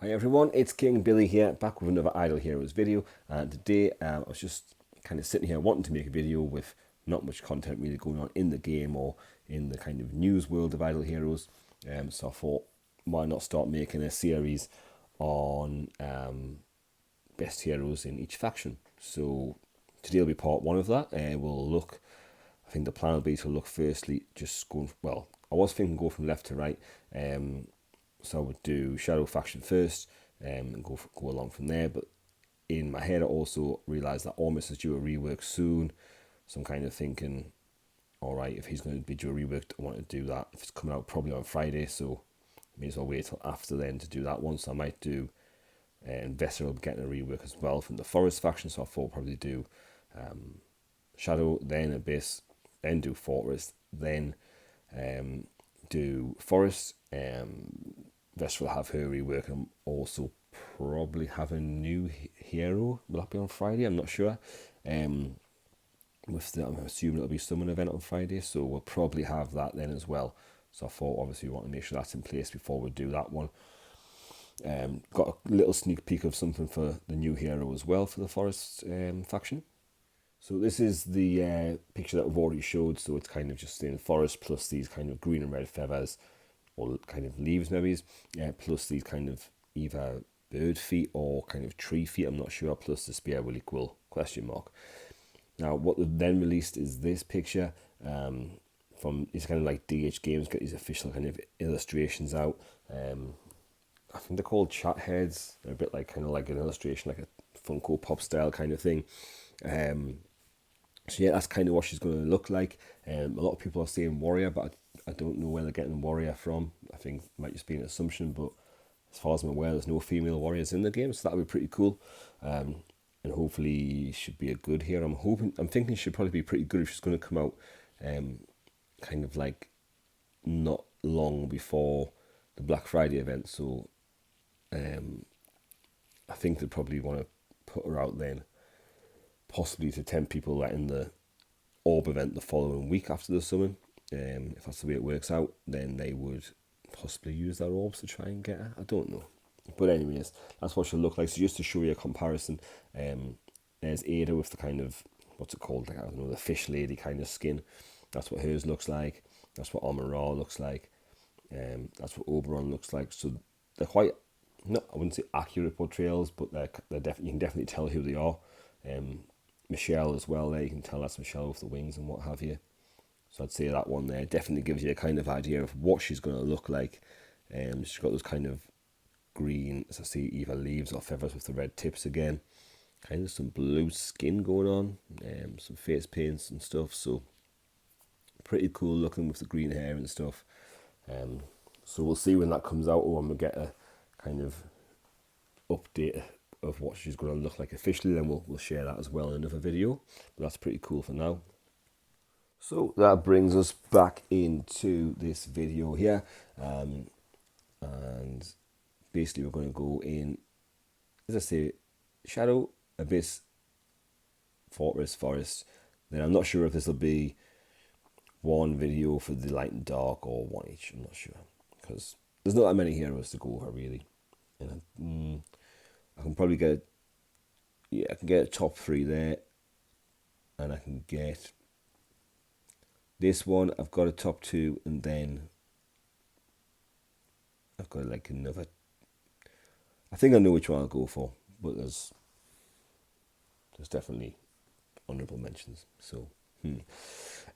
Hi everyone, it's King Billy here, back with another Idle Heroes video, and today I was just kind of sitting here wanting to make a video with not much content really going on in the game or in the kind of news world of Idle Heroes, so I thought why not start making a series on best heroes in each faction. So today will be part one of that. We'll look, I think the plan will be to look firstly just going, well, I was thinking go from left to right, so I would do Shadow faction first and go along from there. But in my head, I also realised that Ormus is due a rework soon. So I'm kind of thinking, all right, if he's going to be due a rework, I want to do that. If it's coming out probably on Friday, so I may as well wait till after then to do that one. So I might do Investor will be getting a rework as well from the Forest faction. So I thought I'll probably do Shadow, then Abyss, then do Fortress, then do Forest. Vestra will have her rework and also probably have a new hero. Will that be on Friday? I'm not sure. I'm assuming it'll be Summon event on Friday, so we'll probably have that then as well. So I thought obviously we want to make sure that's in place before we do that one. Got a little sneak peek of something for the new hero as well for the Forest faction. So this is the picture that we've already showed. So it's kind of just in forest plus these kind of green and red feathers, or kind of leaves maybe, plus these kind of either bird feet or kind of tree feet, I'm not sure, plus the spear will equal question mark. Now what they've then released is this picture from, it's kind of like DH Games get these official kind of illustrations out. I think they're called chat heads. They're a bit like kind of like an illustration, like a Funko Pop style kind of thing. So yeah, that's kind of what she's going to look like. A lot of people are saying warrior, but I don't know where they're getting warrior from. I think it might just be an assumption, but as far as I'm aware, there's no female warriors in the game, so that would be pretty cool. And hopefully should be a good hero. I'm thinking she should probably be pretty good if she's going to come out kind of like not long before the Black Friday event. So I think they'd probably want to put her out then, possibly to tempt people that in the orb event the following week after the summon. If that's the way it works out, then they would possibly use their orbs to try and get her. I don't know. But anyways, that's what she'll look like. So just to show you a comparison, there's Ada with the kind of, what's it called? Like, I don't know, the fish lady kind of skin. That's what hers looks like. That's what Amon-Ra looks like. That's what Oberon looks like. So they're quite, no, I wouldn't say accurate portrayals, but they're definitely, you can definitely tell who they are. Michelle as well there, you can tell that's Michelle with the wings and what have you. So I'd say that one there definitely gives you a kind of idea of what she's going to look like. She's got those kind of green, as I say, either leaves or feathers with the red tips again. Kind of some blue skin going on, some face paints and stuff. So pretty cool looking with the green hair and stuff. So we'll see when that comes out, or when we get a kind of update of what she's going to look like officially. Then we'll share that as well in another video. But that's pretty cool for now. So that brings us back into this video here, and basically we're going to go in, as I say, Shadow, Abyss, Fortress, Forest. Then I'm not sure if this will be one video for the light and dark or one each. I'm not sure, because there's not that many heroes to go over really. And I can probably get, yeah, I can get a top 3 there, and I can get this one. I've got a top 2, and then I've got like another. I think I know which one I'll go for, but there's definitely honourable mentions. So,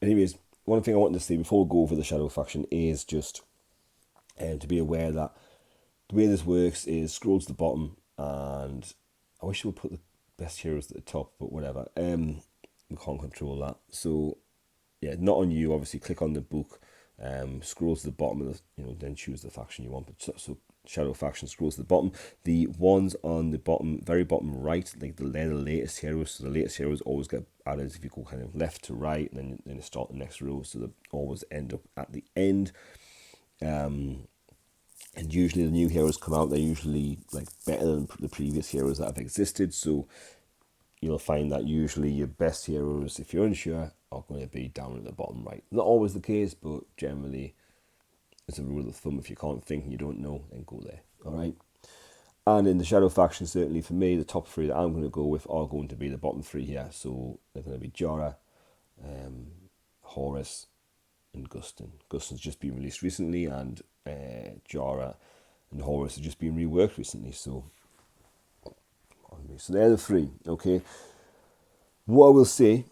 anyways, one thing I wanted to say before we go over the Shadow faction is just to be aware that the way this works is scroll to the bottom, and I wish I would put the best heroes at the top, but whatever. We can't control that. So yeah, not on you. Obviously, click on the book, scroll to the bottom of the, then choose the faction you want. But so Shadow faction, scroll to the bottom. The ones on the bottom, very bottom right, like they're the latest heroes. So the latest heroes always get added if you go kind of left to right, and then you start the next row. So they always end up at the end. And usually the new heroes come out, they're usually like better than the previous heroes that have existed. So you'll find that usually your best heroes, if you're unsure, are going to be down at the bottom right. Not always the case, but generally, as a rule of thumb, if you can't think and you don't know, then go there. All right. And in the Shadow faction, certainly for me, the top three that I'm going to go with are going to be the bottom three here. So they're going to be Jahra, Horus, and Gustin. Gustin's just been released recently, and Jahra and Horus have just been reworked recently. So they're the three. Okay. What I will say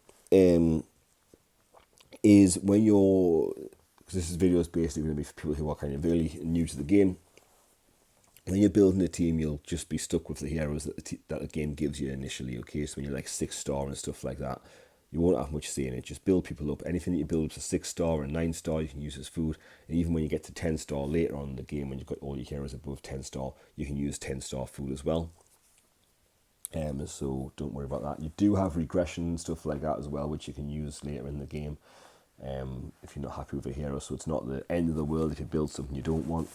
is when you're, because this video is basically going to be for people who are kind of really new to the game. When you're building a team, you'll just be stuck with the heroes that the game gives you initially, okay? So when you're like 6-star and stuff like that, you won't have much say in it. Just build people up. Anything that you build up to 6-star and 9-star, you can use as food. And even when you get to 10-star later on in the game, when you've got all your heroes above 10-star, you can use 10-star food as well. So don't worry about that. You do have regression and stuff like that as well, which you can use later in the game if you're not happy with a hero. So it's not the end of the world if you build something you don't want.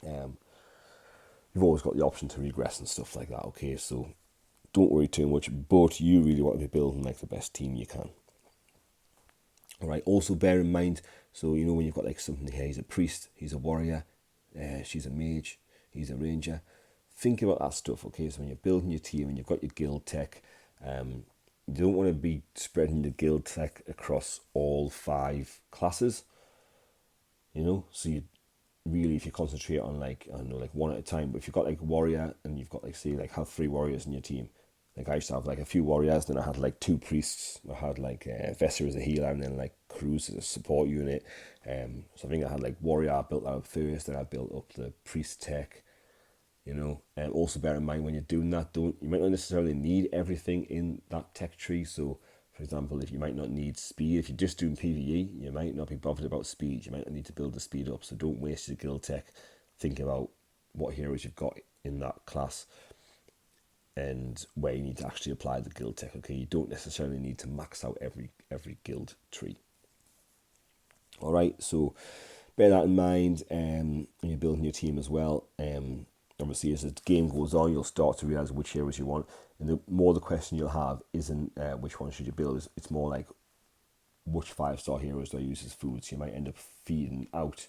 You've always got the option to regress and stuff like that, okay? So don't worry too much, but you really want to be building like the best team you can. All right, also bear in mind, so you know when you've got like something here, he's a priest, he's a warrior, she's a mage, he's a ranger. Think about that stuff, okay? So when you're building your team and you've got your guild tech, you don't want to be spreading the guild tech across all 5 classes, you know? So you really, if you concentrate on like, I don't know, like one at a time, but if you've got like a warrior and you've got like, say, like have 3 warriors in your team, like I used to have like a few warriors, then I had like 2 priests, I had like Vesser as a healer, and then like Cruz as a support unit. So I think I had like warrior, I built that up first, then I built up the priest tech, you know. And also bear in mind when you're doing that, you might not necessarily need everything in that tech tree. So for example, if you might not need speed, if you're just doing PvE, you might not be bothered about speed. You might not need to build the speed up. So don't waste your guild tech. Think about what heroes you've got in that class and where you need to actually apply the guild tech. Okay, you don't necessarily need to max out every guild tree. All right, so bear that in mind when you're building your team as well. Obviously, as the game goes on, you'll start to realize which heroes you want, and the more the question you'll have isn't which one should you build. It's more like which 5-star heroes do I use as food. So you might end up feeding out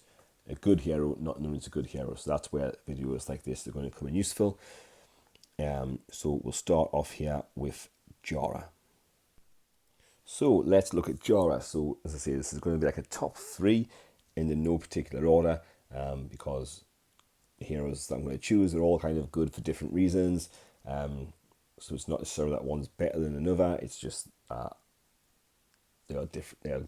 a good hero, not known as a good hero. So that's where videos like this are going to come in useful. So we'll start off here with Jahra. So let's look at Jahra. So as I say, this is going to be like a top 3 in no particular order, because the heroes that I'm going to choose are all kind of good for different reasons. So it's not necessarily that one's better than another. It's just they are different. They are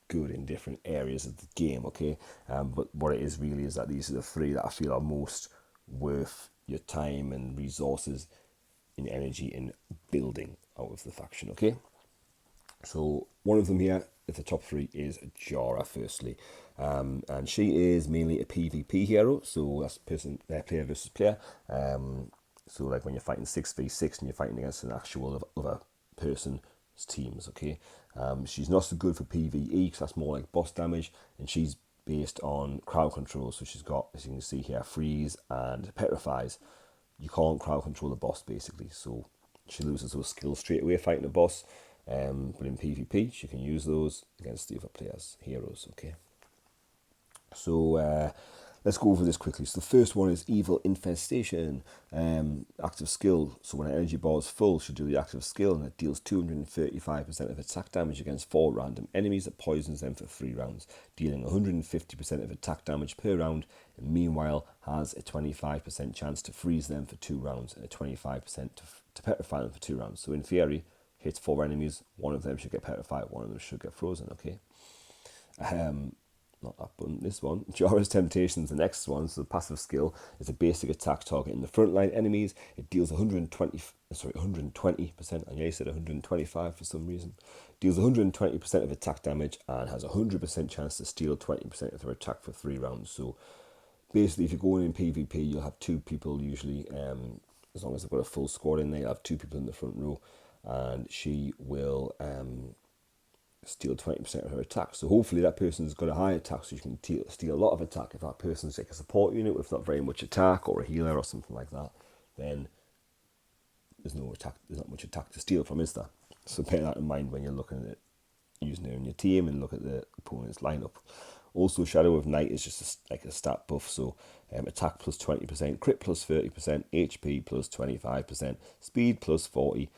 good in different areas of the game. Okay, but what it is really is that these are the 3 that I feel are most worth your time and resources and energy in building out of the faction. Okay, so one of them here at the top 3 is Jahra firstly, and she is mainly a PvP hero, so that's player versus player. So like when you're fighting 6v6 and you're fighting against an actual other person's teams. Okay, she's not so good for PvE because that's more like boss damage, and she's based on crowd control. So she's got, as you can see here, freeze and petrifies. You can't crowd control the boss basically, so she loses those skills straight away fighting a boss. But in PvP, she can use those against the other players' heroes. Okay, so let's go over this quickly. So the first one is Evil Infestation, active skill. So when an energy bar is full, she'll do the active skill, and it deals 235% of attack damage against 4 random enemies. It poisons them for 3 rounds, dealing 150% of attack damage per round, and meanwhile has a 25% chance to freeze them for 2 rounds, and a 25% to petrify them for 2 rounds. So in theory, hits 4 enemies, 1 of them should get petrified, 1 of them should get frozen. Okay, not that button, this one. Jahra's Temptation is the next one. So the passive skill is a basic attack targeting the frontline enemies. It deals 120%. I nearly said 125 for some reason. Deals 120% of attack damage and has a 100% chance to steal 20% of their attack for 3 rounds. So basically, if you're going in PvP, you'll have 2 people usually. As long as they've got a full squad in there, you'll have 2 people in the front row, and she will steal 20% of her attack. So hopefully that person's got a high attack, so you can steal a lot of attack. If that person's like a support unit with not very much attack, or a healer or something like that, then there's not much attack to steal from, is there? So bear that in mind when you're looking at using her in your team and look at the opponent's lineup. Also, Shadow of Night is just like a stat buff, so attack plus 20%, crit plus 30%, HP plus 25%, speed plus 40%,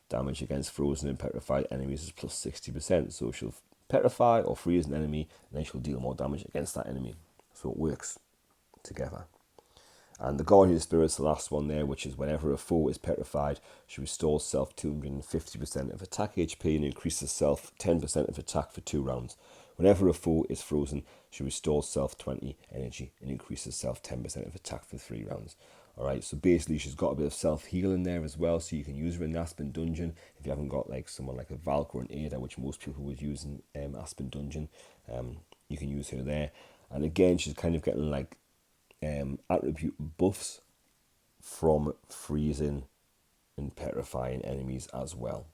damage against frozen and petrified enemies is plus 60%. So she'll petrify or freeze an enemy, and then she'll deal more damage against that enemy. So it works together. And the Guardian Spirit's the last one there, which is whenever a foe is petrified, she restores self 250% of attack HP and increases self 10% of attack for 2 rounds. Whenever a foe is frozen, she restores self 20 energy and increases self 10% of attack for 3 rounds. Alright, so basically she's got a bit of self-heal in there as well, so you can use her in the Aspen Dungeon. If you haven't got like someone like a Valk or an Ada, which most people would use in Aspen Dungeon, you can use her there. And again, she's kind of getting like attribute buffs from freezing and petrifying enemies as well.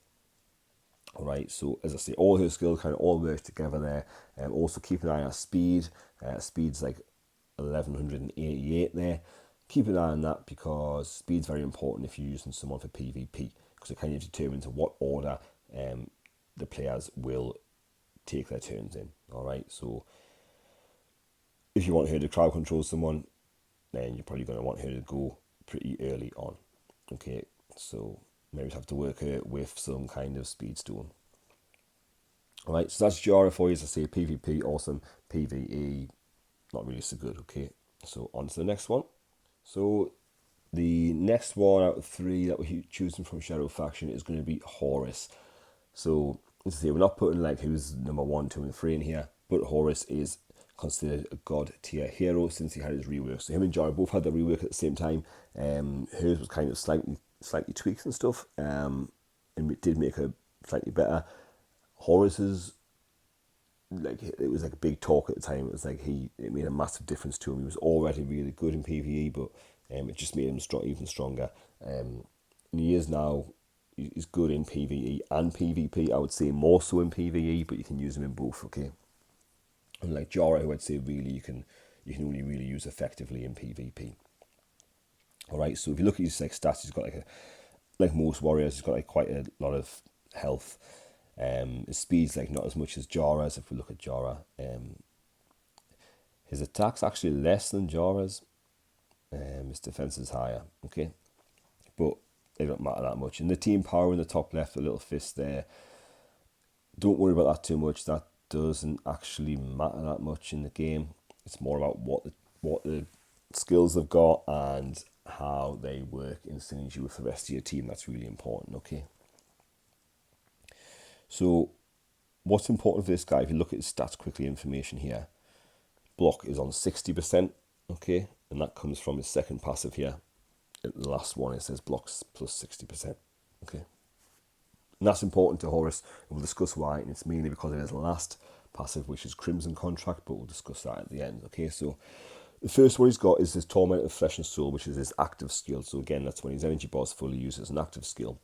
Alright, so as I say, all her skills kind of all work together there. Also keep an eye on speed. Speed's like 1188 there. Keep an eye on that because speed's very important if you're using someone for PvP, because it kind of determines what order the players will take their turns in. Alright, so if you want her to crowd control someone, then you're probably going to want her to go pretty early on. Okay, so maybe have to work her with some kind of speed stone. Alright, so that's Jahra for you. As I say, PvP, awesome. PvE, not really so good. Okay, so on to the next one. So the next one out of 3 that we're choosing from Shadow Faction is going to be Horus. So as I say, we're not putting like who's number 1, 2, and 3 in here, but Horus is considered a god tier hero since he had his rework. So him and Jahra both had their rework at the same time. Hers was kind of slightly tweaks and stuff, and it did make her slightly better. Horus's, like, it was like a big talk at the time. It was like it made a massive difference to him. He was already really good in PvE, but it just made him even stronger. And he is now, he's good in PvE and PvP. I would say more so in PvE, but you can use him in both. Okay. And like Jahra, who I'd say really you can only really use effectively in PvP. Alright, so if you look at his like stats, he's got like most warriors, he's got like quite a lot of health. His speed's like not as much as Jahra's. If we look at Jahra, his attack's actually less than Jahra's. His defense is higher. Okay, but they don't matter that much. And the team power in the top left, the little fist there, don't worry about that too much. That doesn't actually matter that much in the game. It's more about what the skills they've got and how they work in synergy with the rest of your team. That's really important. Okay, so what's important for this guy, if you look at his stats quickly, information here, block is on 60%. Okay, and that comes from his second passive here. At the last one it says blocks plus 60%. Okay, and that's important to Horus, and we'll discuss why, and it's mainly because of his last passive, which is Crimson Contract, but we'll discuss that at the end. Okay, so the first one he's got is his Torment of Flesh and Soul, which is his active skill. So again, that's when his energy bar is fully used as an active skill.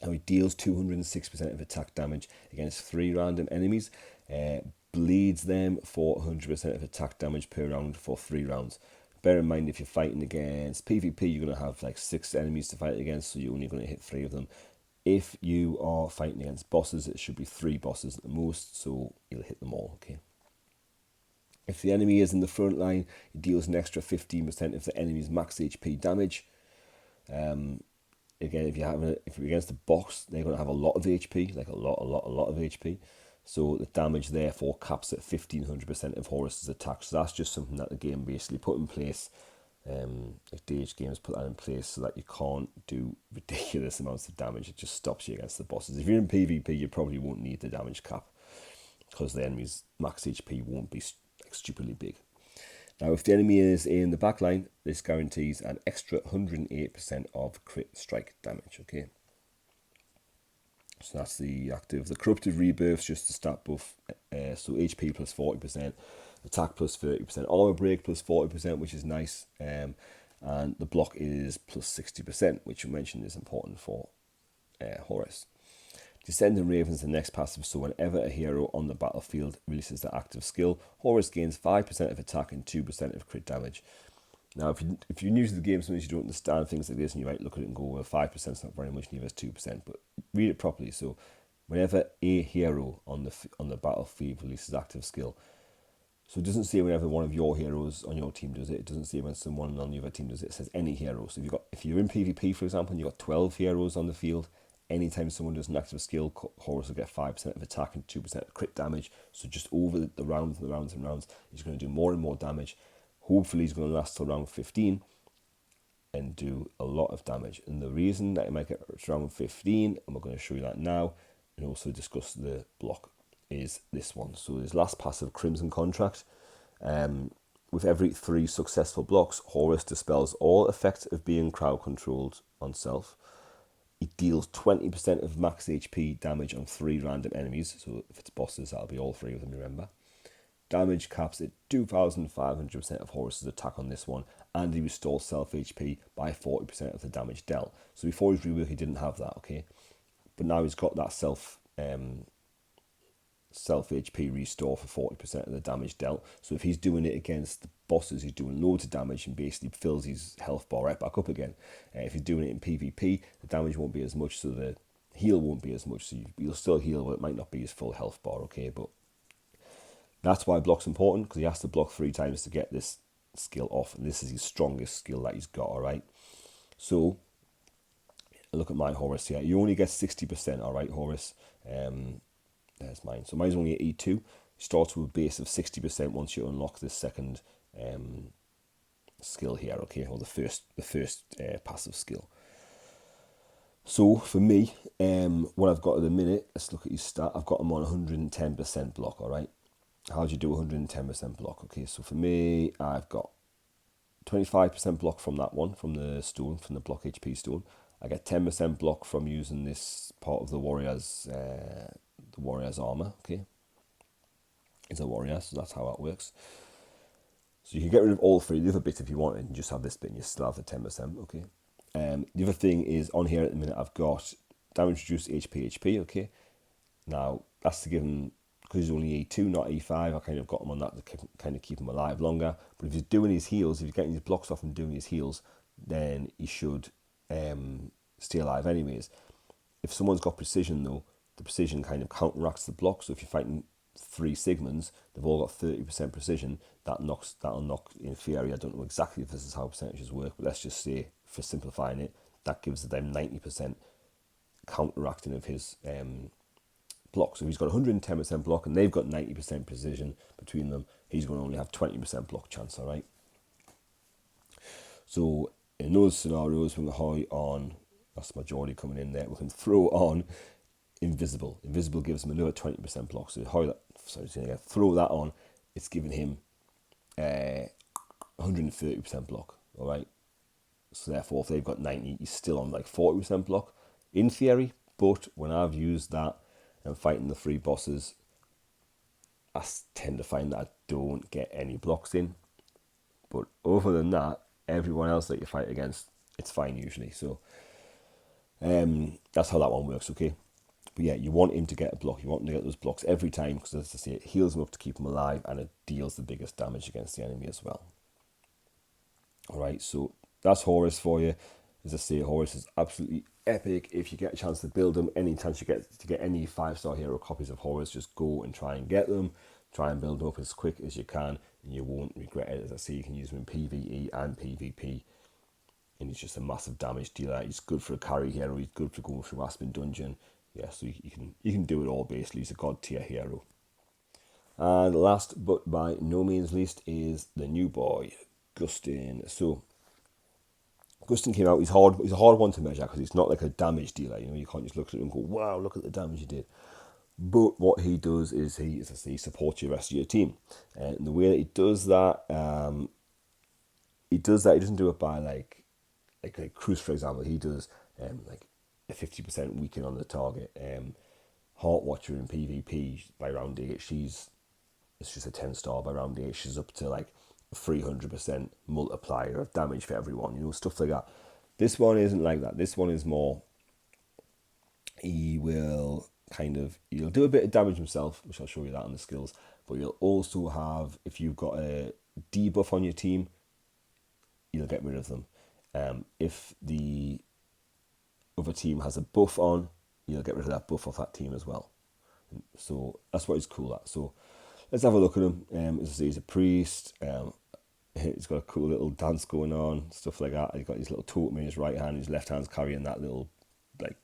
And he deals 206% of attack damage against 3 random enemies, bleeds them for 100% of attack damage per round for 3 rounds. Bear in mind, if you're fighting against PvP, you're going to have like 6 enemies to fight against, so you're only going to hit 3 of them. If you are fighting against bosses, it should be 3 bosses at the most, so you'll hit them all. Okay. If the enemy is in the front line, it deals an extra 15% of the enemy's max HP damage. Again, if you're against a boss, they're going to have a lot of HP, like a lot of HP. So the damage therefore caps at 1500% of Horus's attacks. So that's just something that the game basically put in place. Like DH Games put that in place so that you can't do ridiculous amounts of damage. It just stops you against the bosses. If you're in PvP, you probably won't need the damage cap because the enemy's max HP won't be like stupidly big. Now, if the enemy is in the back line, this guarantees an extra 108% of crit strike damage. Okay, so that's the active. The Corrupted Rebirth's just a stat buff. So HP plus 40%, attack plus 30%, armor break plus 40%, which is nice. And the block is plus 60%, which you mentioned is important for Horus. Descending Raven's the next passive, so whenever a hero on the battlefield releases their active skill, Horus gains 5% of attack and 2% of crit damage. Now, if you're new to the game, sometimes you don't understand things like this, and you might look at it and go, well, 5% is not very much, neither is 2%, but read it properly. So whenever a hero on the battlefield releases active skill, So it doesn't say whenever one of your heroes on your team does it. It doesn't say when someone on the other team does it. It says any hero. So if you're in PvP, for example, and you've got 12 heroes on the field, anytime someone does an active skill, Horus will get 5% of attack and 2% of crit damage. So just over the rounds and the rounds and rounds, he's going to do more and more damage. Hopefully he's going to last till round 15 and do a lot of damage. And the reason that it might get to round 15, and we're going to show you that now, and also discuss the block, is this one. So his last passive, Crimson Contract. With every 3 successful blocks, Horus dispels all effects of being crowd controlled on self. He deals 20% of max HP damage on 3 random enemies. So if it's bosses, that'll be all 3 of them, remember. Damage caps at 2,500% of Horus's attack on this one, and he restores self HP by 40% of the damage dealt. So before his rework, he didn't have that, okay? But now he's got that self HP restore for 40% of the damage dealt. So if he's doing it against the bosses, he's doing loads of damage and basically fills his health bar right back up again. If he's doing it in PvP, the damage won't be as much, so the heal won't be as much. So you'll still heal, but it might not be his full health bar, okay? But that's why block's important, because he has to block 3 times to get this skill off, and this is his strongest skill that he's got, alright? So, look at my Horus here. You only get 60%, alright, Horus? There's mine. So mine's only at E2. You start with a base of 60% once you unlock this second skill here, okay? Or the first passive skill. So for me, what I've got at the minute, let's look at his stat. I've got him on 110% block, alright? How do you do 110% block? Okay, so for me, I've got 25% block from that one, from the stone, from the block HP stone. I get 10% block from using this part of the warrior's armor, okay? It's a warrior, so that's how that works. So you can get rid of all 3 the other bits if you want, and just have this bit and you still have the 10%, okay? The other thing is, on here at the minute, I've got damage reduced HP, okay? Now, that's to give him, because he's only E2, not E5, I kind of got him on that to kind of keep him alive longer. But if he's doing his heals, if he's getting his blocks off and doing his heals, then he should stay alive anyways. If someone's got precision though, the precision kind of counteracts the block. So if you're fighting 3 Sigmunds, they've all got 30% precision, that'll knock, in theory, I don't know exactly if this is how percentages work, but let's just say, for simplifying it, that gives them 90% counteracting of his block. So if he's got 110% block and they've got 90% precision between them, he's going to only have 20% block chance, alright? So in those scenarios, when we're high on, that's majority coming in there, we can throw on Invisible. Invisible gives him another 20% block. So throw that on, it's giving him 130% block, alright? So therefore, if they've got 90, he's still on like 40% block, in theory. But when I've used that and fighting the 3 bosses, I tend to find that I don't get any blocks in. But other than that, everyone else that you fight against, it's fine usually. So that's how that one works, okay? But yeah, you want him to get a block. You want him to get those blocks every time, because as I say, it heals him up to keep him alive, and it deals the biggest damage against the enemy as well. Alright, so that's Horus for you. As I say, Horus is absolutely epic. If you get a chance to build them, any chance you get to get any 5-star hero copies of Horus, just go and try and get them. Try and build them up as quick as you can, and you won't regret it. As I say, you can use them in PvE and PvP, and he's just a massive damage dealer. He's good for a carry hero. He's good for going through Aspen Dungeon. Yeah, so you can do it all basically. He's a god tier hero. And last but by no means least is the new boy, Gustin. So Gustin came out. He's a hard one to measure, because he's not like a damage dealer. You know, you can't just look at it and go, "Wow, look at the damage he did." But what he does is he supports your rest of your team, and the way that he does that, he doesn't do it by like Cruz, for example. He does like a 50% weaken on the target. Heart Watcher in PvP by round 8, it's just a 10-star. By round 8, she's up to like a 300% multiplier of damage for everyone. You know, stuff like that. This one isn't like that. This one is more, he'll do a bit of damage himself, which I'll show you that on the skills, but you'll also have, if you've got a debuff on your team, you'll get rid of them. If the other team has a buff on, you'll get rid of that buff off that team as well. So that's what it's cool at. So let's have a look at him. As I say, he's a priest. He's got a cool little dance going on, stuff like that. He's got his little totem in his right hand. His left hand's carrying that little like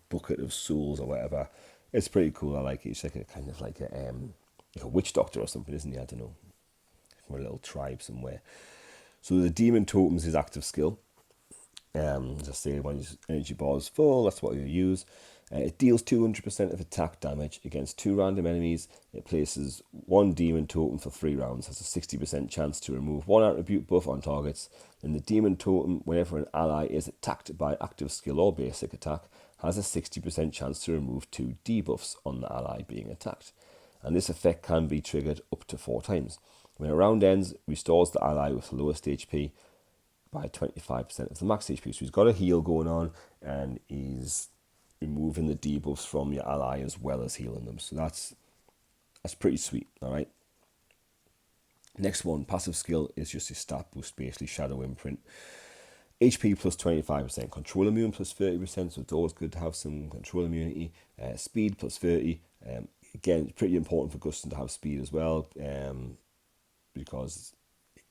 bucket of souls or whatever. It's pretty cool. I like it. He's like a kind of like a witch doctor or something, isn't he? I don't know. From a little tribe somewhere. So the demon totem's his active skill. As I say, when his energy bar is full, that's what you use. It deals 200% of attack damage against 2 random enemies. It places 1 demon totem for 3 rounds. Has a 60% chance to remove 1 attribute buff on targets. And the demon totem, whenever an ally is attacked by active skill or basic attack, has a 60% chance to remove 2 debuffs on the ally being attacked. And this effect can be triggered up to 4 times. When a round ends, restores the ally with the lowest HP by 25% of the max HP. So he's got a heal going on, and he's removing the debuffs from your ally as well as healing them. So that's pretty sweet, all right? Next one, passive skill, is just his stat boost, basically Shadow Imprint. HP plus 25%, control immune plus 30%, so it's always good to have some control immunity. Speed plus 30. Again, it's pretty important for Guston to have speed as well, because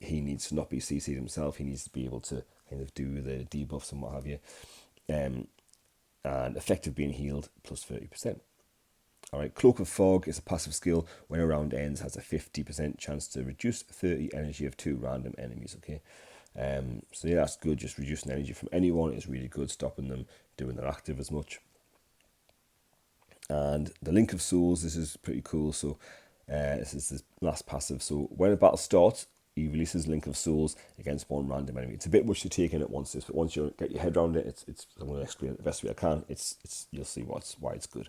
he needs to not be CC'd himself. He needs to be able to kind of do the debuffs and what have you. And effective being healed plus 30%. All right, Cloak of Fog is a passive skill. When a round ends, has a 50% chance to reduce 30 energy of 2 random enemies. Okay, so yeah, that's good. Just reducing energy from anyone is really good, stopping them doing their active as much. And the Link of Souls, this is pretty cool. So this is the last passive. So when a battle starts, he releases Link of Souls against 1 random enemy. It's a bit much to take in at once, but once you get your head around it, it's I'm going to explain it the best way I can. It's you'll see why it's good.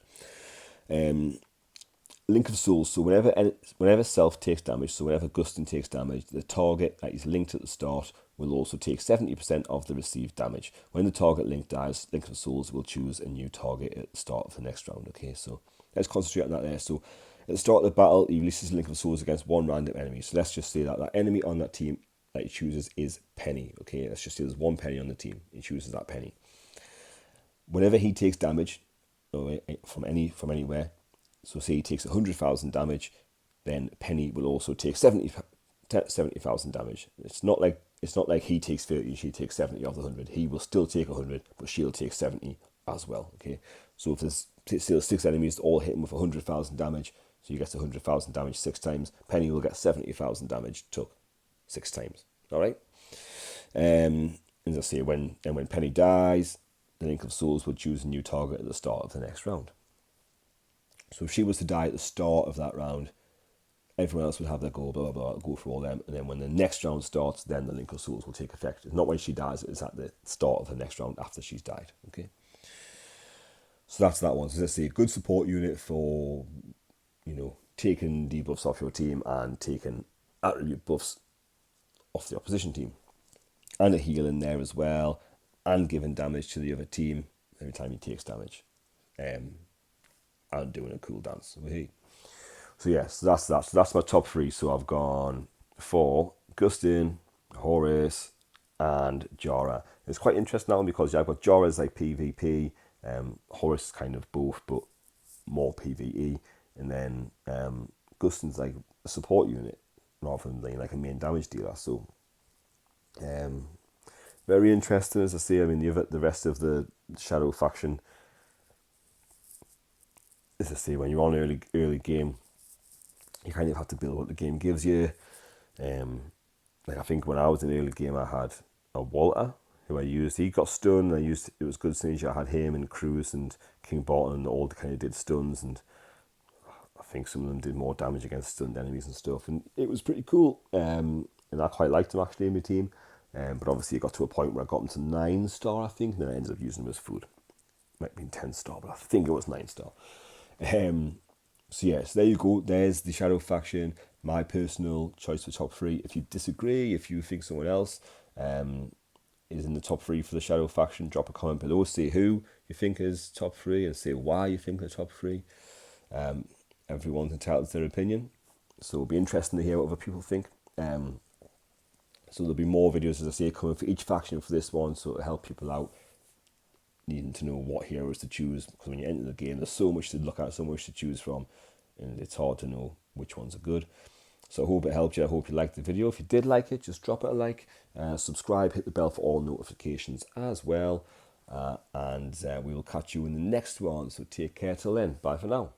Link of Souls. So whenever self takes damage, so whenever Guston takes damage, the target that is linked at the start will also take 70% of the received damage. When the target link dies, Link of Souls will choose a new target at the start of the next round. Okay, so let's concentrate on that there. So at the start of the battle, he releases Link of Souls against 1 random enemy. So let's just say that enemy on that team that he chooses is Penny. Okay, let's just say there's 1 Penny on the team. He chooses that Penny. Whenever he takes damage from anywhere, so say he takes 100,000 damage, then Penny will also take 70,000 damage. It's not like he takes 30 and she takes 70 of the 100. He will still take 100, but she'll take 70 as well. Okay, so if there's still 6 enemies all hitting with 100,000 damage, so you get 100,000 damage 6 times, Penny will get 70,000 damage took 6 times. All right. As I say, when Penny dies, the Link of Souls will choose a new target at the start of the next round. So if she was to die at the start of that round, everyone else would have their go, blah, blah, blah, go for all them. And then when the next round starts, then the Link of Souls will take effect. It's not when she dies, it's at the start of the next round after she's died. Okay. So that's that one. So let's say a good support unit for, taking debuffs off your team and taking attribute buffs off the opposition team. And a heal in there as well, and giving damage to the other team every time he takes damage. And doing a cool dance. So yes, that's that. So that's my top 3. So I've gone for Guston, Horus, and Jahra. It's quite interesting now because I've got Jahra's like PvP, Horus is kind of both, but more PvE, and then Guston's like a support unit rather than like a main damage dealer. So very interesting, as I say. I mean, the rest of the Shadow faction, as I say, when you're on early game, you kind of have to build what the game gives you. Like I think when I was in early game, I had a Walter who I used. He got stunned. It was good synergy. I had him and Cruz and King Barton, and all kind of did stuns, and I think some of them did more damage against stunned enemies and stuff, and it was pretty cool. And I quite liked him actually in my team. But obviously it got to a point where I got him to 9-star, I think, and then I ended up using him as food. Might have been 10-star, but I think it was 9-star. So yes, there you go. There's the Shadow faction. My personal choice for top 3. If you disagree, if you think someone else is in the top 3 for the Shadow faction, drop a comment below. Say who you think is top 3 and say why you think they're top 3. Everyone's entitled to their opinion, so it'll be interesting to hear what other people think. So there'll be more videos, as I say, coming for each faction for this one, so it'll help people out needing to know what heroes to choose, because when you enter the game, there's so much to look at, so much to choose from, and it's hard to know which ones are good. So I hope it helped you. I hope you liked the video. If you did like it, just drop it a like, subscribe, hit the bell for all notifications as well. And we will catch you in the next one. So take care till then. Bye for now.